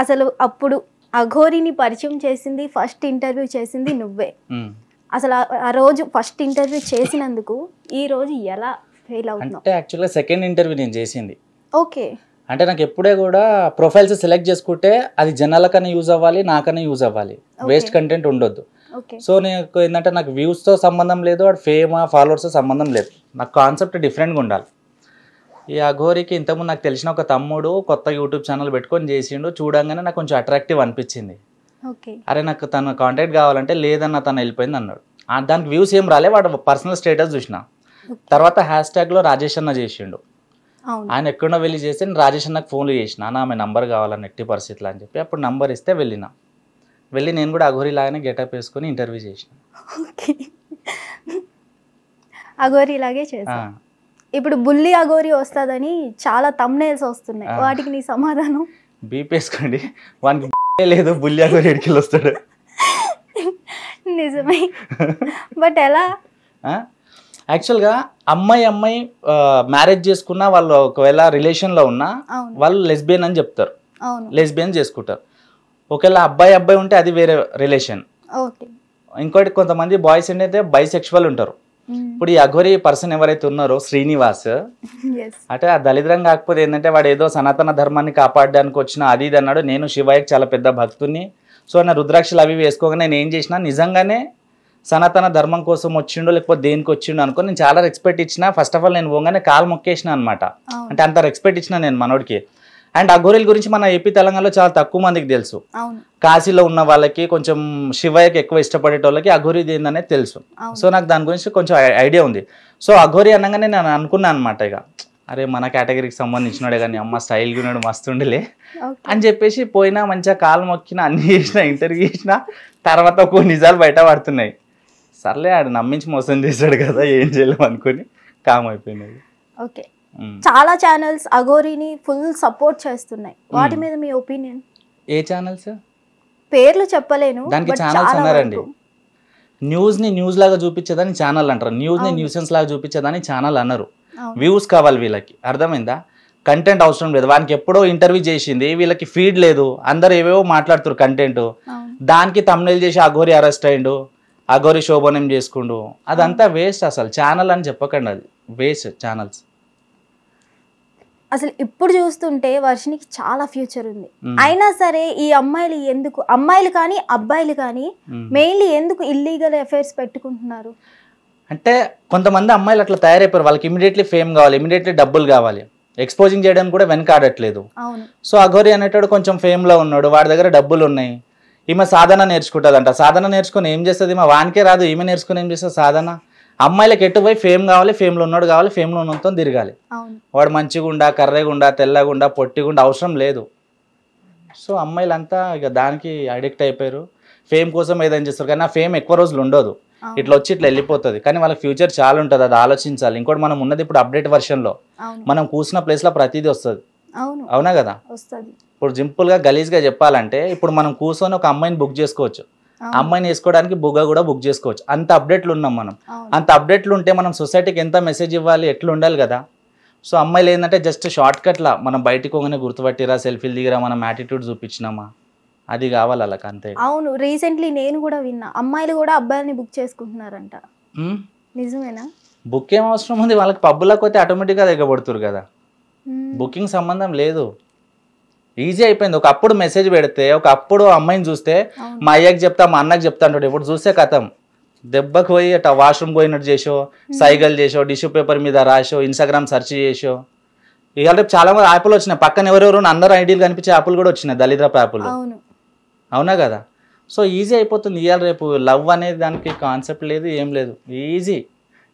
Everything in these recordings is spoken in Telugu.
అసలు అప్పుడు అఘోరిని పరిచయం చేసింది, ఫస్ట్ ఇంటర్వ్యూ చేసింది నువ్వే. అసలు ఆ రోజు ఫస్ట్ ఇంటర్వ్యూ చేసినందుకు ఈ రోజు ఎలా ఫెయిల్ అవుతున్నావు? అంటే యాక్చువల్గా సెకండ్ ఇంటర్వ్యూ నేను చేసింది. ఓకే. అంటే నాకు ఎప్పుడే కూడా ప్రొఫైల్స్ సెలెక్ట్ చేసుకుంటే అది జనాలకన్నా యూజ్ అవ్వాలి, నాకన్నా యూజ్ అవ్వాలి, వేస్ట్ కంటెంట్ ఉండొద్దు. సో నాకు ఏంటంటే నాకు వ్యూస్తో సంబంధం లేదు, వాడు ఫేమ్ ఫాలోవర్స్తో సంబంధం లేదు, నాకు కాన్సెప్ట్ డిఫరెంట్గా ఉండాలి. ఈ అఘోరికి ఇంతకుముందు నాకు తెలిసిన ఒక తమ్ముడు కొత్త యూట్యూబ్ ఛానల్ పెట్టుకొని చేసిండు. చూడంగానే నాకు కొంచెం అట్రాక్టివ్ అనిపించింది. అరే నాకు తన కాంటాక్ట్ కావాలంటే లేదన్న తను వెళ్ళిపోయింది అన్నాడు. దానికి వ్యూస్ ఏం రాలే, వాడు పర్సనల్ స్టేటస్ చూసిన. తర్వాత హ్యాష్ ట్యాగ్లో రాజేష్ అన్న చేసిండు. ఆయన ఎక్కడో వెళ్ళి చేస్తే నేను రాజేష్ అన్నకు ఫోన్లు చేసిన, ఆమె నంబర్ కావాలని ఎట్టి పరిస్థితులు అని చెప్పి అప్పుడు నంబర్ ఇస్తే వెళ్ళి నేను కూడా అఘోరి లాగానే గెటప్ వేసుకొని ఇంటర్వ్యూ చేసిన. అఘోరి లాగే చేసా. ఇప్పుడు బుల్లి అఘోరి వస్తుందని చాలా థంబ్నెయిల్స్ వస్తున్నాయి, వాటికి నీ సమాధానం? బీప్ వేసుకోండి, వానికి లేదు, బుల్లి అఘోరి ఎడికి వస్తాడు. నిజమే, బట్ ఎలా? యాక్చువల్గా అమ్మాయి మ్యారేజ్ చేసుకున్నా వాళ్ళు ఒకవేళ రిలేషన్లో ఉన్నా వాళ్ళు లెస్బియన్ అని చెప్తారు, లెస్బియన్ చేసుకుంటారు. ఒకవేళ అబ్బాయి ఉంటే అది వేరే రిలేషన్. ఇంకోటి కొంతమంది బాయ్స్ ఏంటంటే బైసెక్షువల్ ఉంటారు. ఇప్పుడు ఈ అఘోరి పర్సన్ ఎవరైతే ఉన్నారో శ్రీనివాస్, అంటే ఆ దళిద్రం కాకపోతే ఏంటంటే వాడు ఏదో సనాతన ధర్మాన్ని కాపాడడానికి వచ్చిన అది ఇది అన్నాడు. నేను శివయ్యకి చాలా పెద్ద భక్తుని. సో నా రుద్రాక్షలు అవి వేసుకోగానే నేను ఏం చేసిన, నిజంగానే సనాతన ధర్మం కోసం వచ్చిండో లేకపోతే దేనికి వచ్చిండో అనుకో నేను చాలా రెస్పెక్ట్ ఇచ్చిన. ఫస్ట్ ఆఫ్ ఆల్ నేను పోగానే కాలు మొక్కేసిన అనమాట, అంటే అంత రెస్పెక్ట్ ఇచ్చిన నేను మనోడికి. అండ్ అఘోరీల గురించి మన ఏపీ తెలంగాణలో చాలా తక్కువ మందికి తెలుసు. కాశీలో ఉన్న వాళ్ళకి, కొంచెం శివయ్యకి ఎక్కువ ఇష్టపడేటోళ్ళకి అఘోరి ఏందనేది తెలుసు. సో నాకు దాని గురించి కొంచెం ఐడియా ఉంది. సో అఘోరి అనగానే నేను అనుకున్నాను అనమాట, ఇక అరే మన కేటగిరీకి సంబంధించినాడే కానీ అమ్మ స్టైల్గా ఉన్నాడు, మస్తుండలే అని చెప్పేసి పోయినా, మంచిగా కాలు మొక్కిన, అన్ని చేసిన, ఇంటర్వ్యూ చేసిన. తర్వాత కొన్ని నిజాలు బయట పడుతున్నాయి. సర్లే ఆడు నమ్మించి మోసం చేశాడు కదా, ఏం చేయలేము అనుకుని కామ్ అయిపోయినది. ఓకే, చాలా ఛానల్స్ అఘోరిని ఫుల్ సపోర్ట్ చేస్తున్నాయి, వాటి మీద మీ ఒపీనియన్? ఏ ఛానల్స్ పేర్లు చెప్పలేను, దానికి ఛానల్స్ అన్నారండి. న్యూస్ని న్యూస్ లాగా చూపించేదాన్ని ఛానల్ అంటారు, న్యూస్ని న్యూసెన్స్ లాగా చూపించేదాన్ని ఛానల్ అన్నారు. వ్యూస్ కావాలి వీళ్ళకి, అర్థమైందా? కంటెంట్ అవసరం లేదు. వానికి ఎప్పుడో ఇంటర్వ్యూ చేసింది, వీళ్ళకి ఫీడ్ లేదు, అందరు ఏవేవో మాట్లాడుతారు కంటెంట్. దానికి థంబ్నెయిల్ చేసి అఘోరి అరెస్ట్ అయ్యిండు, అఘోరి శోభనం చేసుకుండు, అదంతా వేస్ట్. అసలు ఛానల్ అని చెప్పకండి, అది వేస్ట్ ఛానల్స్. అసలు ఇప్పుడు చూస్తుంటే వర్షినికి చాలా ఫ్యూచర్ ఉంది, అయినా సరే ఈ అమ్మాయిలు ఎందుకు, అమ్మాయిలు కానీ అబ్బాయిలు కానీ మెయిన్లీ ఎందుకు ఇల్లీగల్ అఫైర్స్ పెట్టుకుంటున్నారు? అంటే కొంతమంది అమ్మాయిలు అట్లా తయారైపోయారు, వాళ్ళకి ఇమీడియట్లీ ఫేమ్ కావాలి, ఇమీడియట్లీ డబ్బులు కావాలి, ఎక్స్పోజింగ్ చేయడానికి కూడా వెనకాడట్లేదు. సో అఘోరి అనేటాడు కొంచెం ఫేమ్లో ఉన్నాడు, వాడి దగ్గర డబ్బులు ఉన్నాయి. ఈమె సాధన నేర్చుకుంటుందంట, సాధన నేర్చుకుని ఏం చేస్తుంది? ఈమె వానికే రాదు, ఈమె నేర్చుకుని ఏం చేస్తుంది సాధన? అమ్మాయిలకు ఎటు పోయి ఫేమ్ కావాలి, ఫేమ్లో ఉన్నాడు కావాలి, ఫేమ్లో ఉన్నతో తిరగాలి. వాడు మంచిగుండా, కర్రెగుండా, తెల్లగుండా, పొట్టిగుండా అవసరం లేదు. సో అమ్మాయిలంతా ఇక దానికి అడిక్ట్ అయిపోయారు, ఫేమ్ కోసం ఏదైనా చేస్తారు. కానీ ఆ ఫేమ్ ఎక్కువ రోజులు ఉండదు, ఇట్లా వచ్చి ఇట్లా వెళ్ళిపోతుంది. కానీ వాళ్ళకి ఫ్యూచర్ చాలా ఉంటుంది, అది ఆలోచించాలి. ఇంకోటి మనం ఉన్నది ఇప్పుడు అప్డేట్ వర్షన్లో, మనం కూర్చున్న ప్లేస్లో ప్రతిదీ వస్తుంది, అవునా కదా? ఇప్పుడు సింపుల్గా గలీజ్గా చెప్పాలంటే, ఇప్పుడు మనం కూర్చొని ఒక అమ్మాయిని బుక్ చేసుకోవచ్చు, అమ్మాయిని వేసుకోవడానికి బుగ్గ కూడా బుక్ చేసుకోవచ్చు. అంత అప్డేట్లు ఉన్నాం మనం. అంత అప్డేట్లు ఉంటే మనం సొసైటీకి ఎంత మెసేజ్ ఇవ్వాలి, ఎట్లా ఉండాలి కదా. సో అమ్మాయిలు ఏంటంటే జస్ట్ షార్ట్ కట్లా మనం బయటికి పోగానే గుర్తుపట్టిరా, సెల్ఫీలు దిగిరా, మనం యాటిట్యూడ్ చూపించినామా, అది కావాలి వాళ్ళకి అంతే. అవును, రీసెంట్లీ నేను కూడా విన్నా, అమ్మాయిలు కూడా అబ్బాయిని బుక్ చేసుకుంటున్నారంట, నిజమేనా? బుక్ ఏం అవసరం ఉంది వాళ్ళకి, పబ్బులకు పోతే ఆటోమేటిక్గా దిగబడుతురు కదా, బుకింగ్ సంబంధం లేదు, ఈజీ అయిపోయింది. ఒకప్పుడు మెసేజ్ పెడితే, ఒకప్పుడు అమ్మాయిని చూస్తే మా అయ్యకి చెప్తా, మా అన్నకి చెప్తా అంటాడు, ఇప్పుడు చూస్తే కథం దెబ్బకు పోయి అట్లా వాష్రూమ్ పోయినట్టు చేసో, సైకిల్ చేసో, టిష్యూ పేపర్ మీద రాసో, ఇన్స్టాగ్రామ్ సెర్చ్ చేసో. ఇవాళ రేపు చాలా మంది యాప్లు వచ్చినాయి, పక్కన ఎవరెవరు అందరూ ఐడీలు కనిపించే యాప్లు కూడా వచ్చినాయి, దళిద్రపు యాప్లు, అవునా కదా. సో ఈజీ అయిపోతుంది. ఇవాళ రేపు లవ్ అనేది దానికి కాన్సెప్ట్ లేదు, ఏం లేదు, ఈజీ.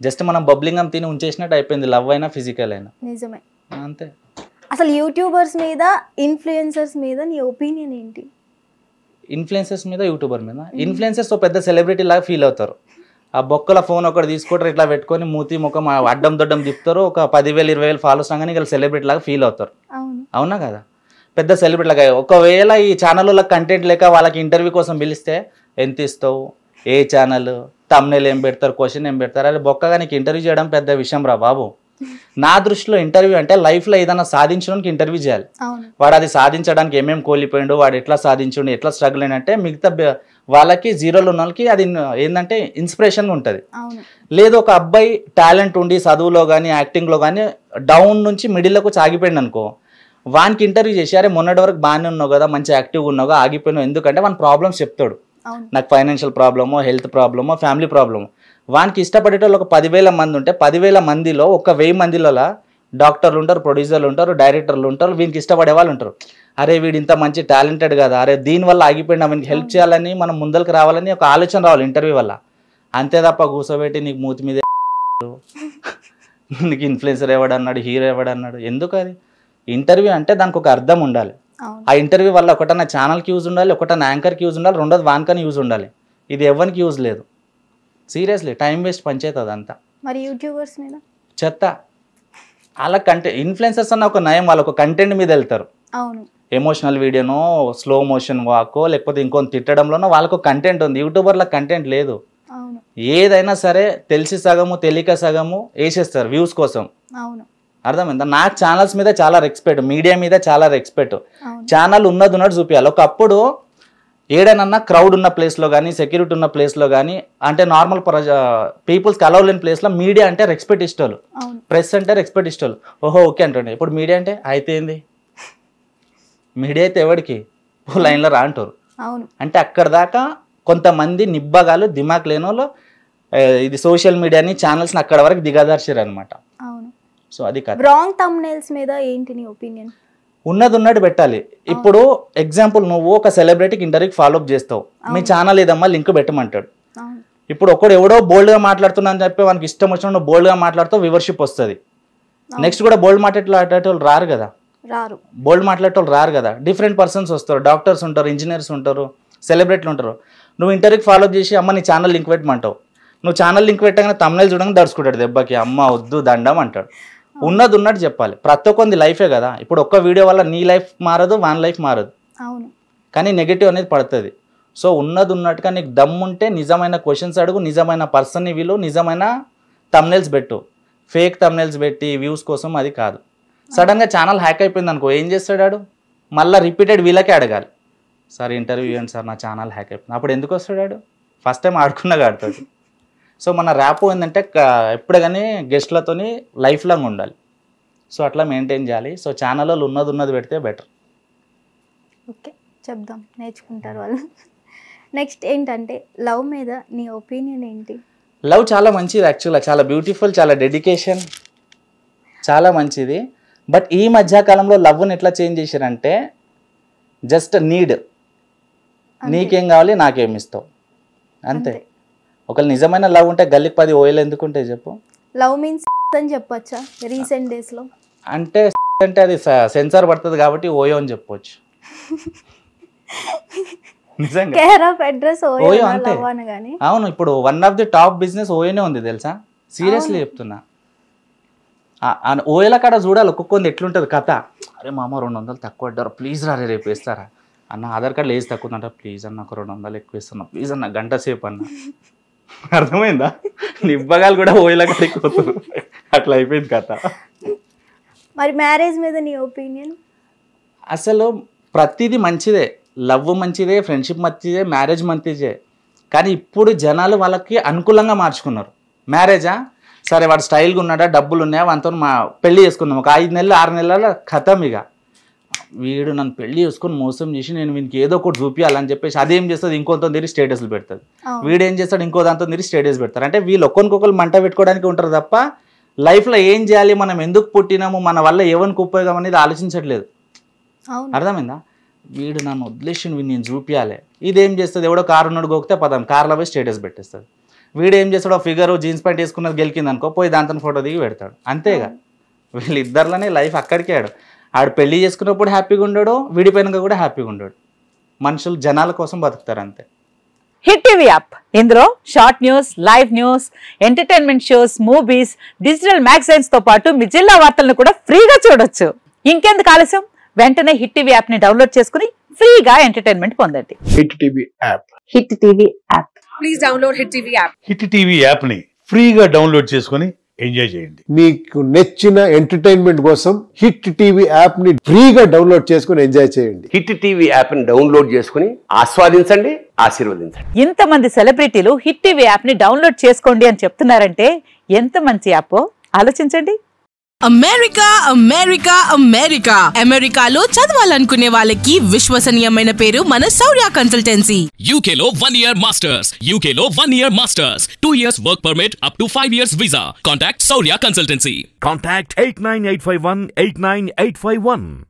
జస్ట్ మనం బబ్లింగం తిని ఉంచేసినట్టు అయిపోయింది, లవ్ అయినా ఫిజికల్ అయినా. నిజమే, అంతే. అసలు యూట్యూబర్స్ మీద, ఇన్ఫ్లుయెన్సర్స్ మీద నీ ఒపీనియన్ ఏంటి? ఇన్ఫ్లుయెన్సర్స్ మీద, యూట్యూబర్ మీద. ఇన్ఫ్లుయెన్సర్స్ పెద్ద సెలబ్రిటీ లాగా ఫీల్ అవుతారు. ఆ బొక్కల ఫోన్ ఒకటి తీసుకుంటారు, ఇట్లా పెట్టుకొని మూతి ముఖం అడ్డం దొడ్డం తిప్పుతారు, ఒక 10,000 20,000 ఫాలోవర్స్ రాగానే వీళ్ళు సెలబ్రిటీ లాగా ఫీల్ అవుతారు, అవునా కదా. పెద్ద సెలబ్రిటీ లాగా. ఒకవేళ ఈ ఛానల్లో కంటెంట్ లేక వాళ్ళకి ఇంటర్వ్యూ కోసం పిలిస్తే ఎంత ఇస్తావు, ఏ ఛానల్, థంబ్నెయిల్ ఏం పెడతారు, క్వశ్చన్ ఏం పెడతారు, అరే బొక్కగా నీకు ఇంటర్వ్యూ చేయడం పెద్ద విషయం రా బాబు. నా దృష్టిలో ఇంటర్వ్యూ అంటే లైఫ్లో ఏదైనా సాధించడానికి ఇంటర్వ్యూ చేయాలి. వాడు అది సాధించడానికి ఏమేమి కోల్పోయిండు, వాడు ఎట్లా సాధించుండు, ఎట్లా స్ట్రగుల్ అయినంటే మిగతా వాళ్ళకి జీరోలో ఉన్న వాళ్ళకి అది ఏంటంటే ఇన్స్పిరేషన్గా ఉంటుంది. లేదు ఒక అబ్బాయి టాలెంట్ ఉండి చదువులో కానీ యాక్టింగ్లో కానీ డౌన్ నుంచి మిడిల్లోకి ఆగిపోయింది అనుకో, వానికి ఇంటర్వ్యూ చేసి అరే మొన్నటి వరకు బాగానే ఉన్నావు కదా, మంచి యాక్టివ్గా ఉన్నావు, ఆగిపోయినావు ఎందుకంటే వాని ప్రాబ్లమ్స్ చెప్తాడు. నాకు ఫైనాన్షియల్ ప్రాబ్లమో, హెల్త్ ప్రాబ్లమో, ఫ్యామిలీ ప్రాబ్లమో. వానికి ఇష్టపడేటోళ్ళు ఒక 10,000 మంది ఉంటే 10,000 మందిలో ఒక 1000 మందిలో డాక్టర్లు ఉంటారు, ప్రొడ్యూసర్లు ఉంటారు, డైరెక్టర్లు ఉంటారు, వీనికి ఇష్టపడే వాళ్ళు ఉంటారు. అరే వీడు ఇంత మంచి టాలెంటెడ్ కదా, అరే దీనివల్ల ఆగిపోయినా వీనికి హెల్ప్ చేయాలని, మనం ముందరికి రావాలని ఒక ఆలోచన రావాలి ఇంటర్వ్యూ వల్ల. అంతే తప్ప కూర్చోబెట్టి నీకు మూతి మీద నీకు ఇన్ఫ్లుయెన్సర్ ఎవడన్నాడు, హీరో ఎవడన్నాడు, ఎందుకు? అది ఇంటర్వ్యూ అంటే దానికి ఒక అర్థం ఉండాలి. ఆ ఇంటర్వ్యూ వల్ల ఒకటన్నా ఛానల్కి యూజ్ ఉండాలి, ఒకటన్నా యాంకర్కి యూజ్ ఉండాలి, రెండోది వానికని యూజ్ ఉండాలి. ఇది ఎవరికి యూజ్ లేదు. సీరియస్లీ టైం వేస్ట్ పంచేది అదంతా. మరి యూట్యూబర్స్ మీద చెత్త. వాళ్ళ ఇన్ఫ్లుయెన్సర్స్ అన్న ఒక నయం, వాళ్ళు ఒక కంటెంట్ మీద వెళ్తారు. ఎమోషనల్ వీడియోనో, స్లో మోషన్ వాకో, లేకపోతే ఇంకొంత తిట్టడంలోనో వాళ్ళకు కంటెంట్ ఉంది. యూట్యూబర్ల కంటెంట్ లేదు. ఏదైనా సరే తెలిసి సగము తెలియక సగము వేసేస్తారు వ్యూస్ కోసం. అర్థమైందా? నాకు ఛానల్స్ మీద చాలా రెస్పెక్ట్, మీడియా మీద చాలా రెస్పెక్ట్. ఛానల్ ఉన్నది ఉన్నట్టు చూపించాలి. ఒకప్పుడు ఏడనన్నా క్రౌడ్ ఉన్న ప్లేస్లో కానీ, సెక్యూరిటీ ఉన్న ప్లేస్లో కానీ, అంటే నార్మల్ పీపుల్స్కి అలౌ లేని ప్లేస్లో మీడియా అంటే రెస్పెక్ట్ ఇష్టోళ్ళు, ప్రెస్ అంటే రెస్పెక్ట్ ఇష్టోళ్ళు. ఓహో ఓకే అంటుండే. ఇప్పుడు మీడియా అంటే అయితే ఏంది, మీడియా అయితే ఎవరికి లైన్లో రా అంటారు. అంటే అక్కడ దాకా కొంతమంది నిబ్బగాలు దిమాక్ లేని వాళ్ళు ఇది సోషల్ మీడియాని ఛానల్స్ని అక్కడ వరకు దిగదార్చారు అనమాట. సో అది కాదు. రాంగ్ థంబ్నెయిల్స్ మీద ఏంటి నీ ఒపీనియన్? ఉన్నది ఉన్నట్టు పెట్టాలి. ఇప్పుడు ఎగ్జాంపుల్ నువ్వు ఒక సెలబ్రిటీకి ఇంటర్వ్యూకి ఫాలోఅప్ చేస్తావు, మీ ఛానల్ ఏదమ్మా లింక్ పెట్టమంటాడు. ఇప్పుడు ఒకడు ఎవడో బోల్డ్గా మాట్లాడుతున్నా అని చెప్పి వానికి ఇష్టం వచ్చిన నువ్వు బోల్డ్గా మాట్లాడుతావు, వ్యూవర్షిప్ వస్తుంది. నెక్స్ట్ కూడా బోల్డ్ మాట్లాడేటోళ్ళు రారు కదా, బోల్డ్ మాట్లాడేటోళ్ళు రారు కదా. డిఫరెంట్ పర్సన్స్ వస్తారు, డాక్టర్స్ ఉంటారు, ఇంజనీర్స్ ఉంటారు, సెలబ్రిటీలు ఉంటారు. నువ్వు ఇంటర్వ్యూకి ఫాలోఅప్ చేసి అమ్మ నీ ఛానల్ లింక్ పెట్టమంటావు. నువ్వు ఛానల్ లింక్ పెట్టగానే తమ్నైల్ చూడగానే దడుచుకుంటాడు దెబ్బకి, అమ్మ వద్దు దండం అంటాడు. ఉన్నది ఉన్నట్టు చెప్పాలి. ప్రతి ఒక్కరిది లైఫే కదా. ఇప్పుడు ఒక్క వీడియో వల్ల నీ లైఫ్ మారదు, వాన్ లైఫ్ మారదు, కానీ నెగిటివ్ అనేది పడుతుంది. సో ఉన్నది ఉన్నట్టుగా నీకు దమ్ముంటే నిజమైన క్వశ్చన్స్ అడుగు, నిజమైన పర్సన్ని విలు, నిజమైన తమ్నైల్స్ పెట్టు. ఫేక్ తమ్నైల్స్ పెట్టి వ్యూస్ కోసం అది కాదు. సడన్గా ఛానల్ హ్యాక్ అయిపోయింది అనుకో, ఏం చేస్తాడు? మళ్ళీ రిపీటెడ్ వీళ్ళకే అడగాలి, సార్ ఇంటర్వ్యూ ఇవ్వండి సార్, నా ఛానల్ హ్యాక్ అయిపోయింది. అప్పుడు ఎందుకు వస్తాడు? ఫస్ట్ టైం ఆడుకున్నాగా ఆడుతుంది. సో మన ర్యాప్ ఏంటంటే ఎప్పుడే కానీ గెస్ట్లతోని లైఫ్ లాంగ్ ఉండాలి. సో అట్లా మెయింటైన్ చేయాలి. సో ఛానల్లో ఉన్నది పెడితే బెటర్. ఓకే, చెప్దాం, నేర్చుకుంటారు వాళ్ళు. నెక్స్ట్ ఏంటంటే లవ్ మీద నీ ఒపీనియన్ ఏంటి? లవ్ చాలా మంచిది యాక్చువల్గా, చాలా బ్యూటిఫుల్, చాలా డెడికేషన్, చాలా మంచిది. బట్ ఈ మధ్యకాలంలో లవ్ని ఎట్లా చేంజ్ చేశారంటే జస్ట్ నీడ్, నీకేం కావాలి నాకేం ఇస్తావు అంతే. ఒకవేళ నిజమైన లవ్ ఉంటే గల్లికి 10 ఓయలు ఎందుకు ఉంటాయి చెప్పు? లవ్ మీన్స్ అని చెప్పొచ్చా రీసెంట్ డేస్ లో? అంటే అది సెన్సార్ పడుతుంది కాబట్టి ఓయో అని చెప్పొచ్చు. ఓయో అంతే. అవును, ఇప్పుడు one of the top business ఓయోనే ఉంది తెలుసా, సీరియస్లీ చెప్తున్నా. ఓయల కాడ చూడాలి ఒక్కొక్కది ఎట్లుంటుంది కథ. అరే మామ 200 తక్కువ పడ్డారు, ప్లీజ్ రా రేపు వేస్తారా అన్న. ఆధార్ కార్డు ఏజ్ తక్కువ ఉందంట, ప్లీజ్ అన్న ఒక 200 ఎక్కువ ఇస్తున్నా, ప్లీజ్ అన్న గంట సేపు అన్న. అర్థమైందా? నిబ్బగాలు కూడా ఓయల కాడ ఎక్కువ, అట్లా అయిపోయింది కథ. మరి మ్యారేజ్ మీద నీ ఒపీనియన్? అసలు ప్రతిదీ మంచిదే, లవ్ మంచిదే, ఫ్రెండ్షిప్ మంచిదే, మ్యారేజ్ మంచిదే. కానీ ఇప్పుడు జనాలు వాళ్ళకి అనుకూలంగా మార్చుకున్నారు. మ్యారేజా సరే వాడు స్టైల్గా ఉన్నాడా, డబ్బులు ఉన్నాయా, వాటితో పెళ్లి చేసుకున్నాం, ఒక 5 నెలలు 6 నెలల కథం. ఇక వీడు నన్ను పెళ్లి చేసుకుని మోసం చేసి నేను వీనికి ఏదో ఒకటి చూపించాలని చెప్పేసి అదేం చేస్తుంది, ఇంకోతో తిరిగి స్టేటస్లు పెడుతుంది. వీడేం చేస్తాడు, ఇంకో దాంతో తిరిగి స్టేటస్ పెడతారు. అంటే వీళ్ళు ఒక్కొక్కరు మంట పెట్టుకోవడానికి ఉంటారు తప్ప లైఫ్లో ఏం చేయాలి, మనం ఎందుకు పుట్టినాము, మన వల్ల ఎవరికి ఉపయోగం అనేది ఆలోచించట్లేదు. అర్థమైందా? వీడు నన్ను వదిలేసి వీడు నేను చూపించాలి. ఇదేం చేస్తుంది, ఎవడో కారు ఉన్నాడు గోకితే పదం కార్లో పోయి స్టేటస్ పెట్టేస్తుంది. వీడేం చేస్తాడో ఫిగర్ జీన్స్ ప్యాంట్ వేసుకున్నది గెలికింది అనుకో, పోయి దాంతో ఫోటో దిగి పెడతాడు. అంతేగా, వీళ్ళిద్దరిలోనే లైఫ్ అక్కడికే. ఆడు పెళ్లి చేసుకున్నప్పుడు హ్యాపీగా ఉండడు, విడిపోయినాక కూడా హ్యాపీగా ఉండడు. మనుషులు జనాల కోసం బతుకుతారు అంతే. హిట్ టీవీ యాప్, ఇందులో short news, live news, entertainment shows, movies, digital magazines తో పాటు మీ జిల్లా వార్తలను కూడా ఫ్రీగా చూడొచ్చు. ఇంకెందుకు ఆలస్యం, వెంటనే హిట్ టీవీ యాప్ ని డౌన్లోడ్ చేసుకుని ఫ్రీగా ఎంటర్టైన్మెంట్ పొందండి. Hit TV app. Hit TV app. Please download hit TV app. Hit TV app ని ఫ్రీగా డౌన్లోడ్ చేసుకుని ఎంజాయ్ చేయండి. మీకు నచ్చిన ఎంటర్టైన్మెంట్ కోసం హిట్ టీవీ యాప్ ని ఫ్రీగా డౌన్లోడ్ చేసుకుని ఎంజాయ్ చేయండి. హిట్ టీవీ యాప్ ని డౌన్లోడ్ చేసుకుని ఆస్వాదించండి, ఆశీర్వదించండి. ఇంతమంది సెలబ్రిటీలు హిట్ టీవీ యాప్ ని డౌన్లోడ్ చేసుకోండి అని చెప్తున్నారంటే ఎంత మంచి యాప్ ఆలోచించండి. అమెరికా అమెరికా అమెరికా అమెరికాలో చదవాలనుకునే వాళ్ళకి విశ్వసనీయమైన పేరు మన శౌర్య కన్సల్టెన్సీ. UK లో 1 year masters, UK లో 1 year masters, 2 years work permit up to 5 years visa. Contact Saurya Consultancy. Contact 89851 89851.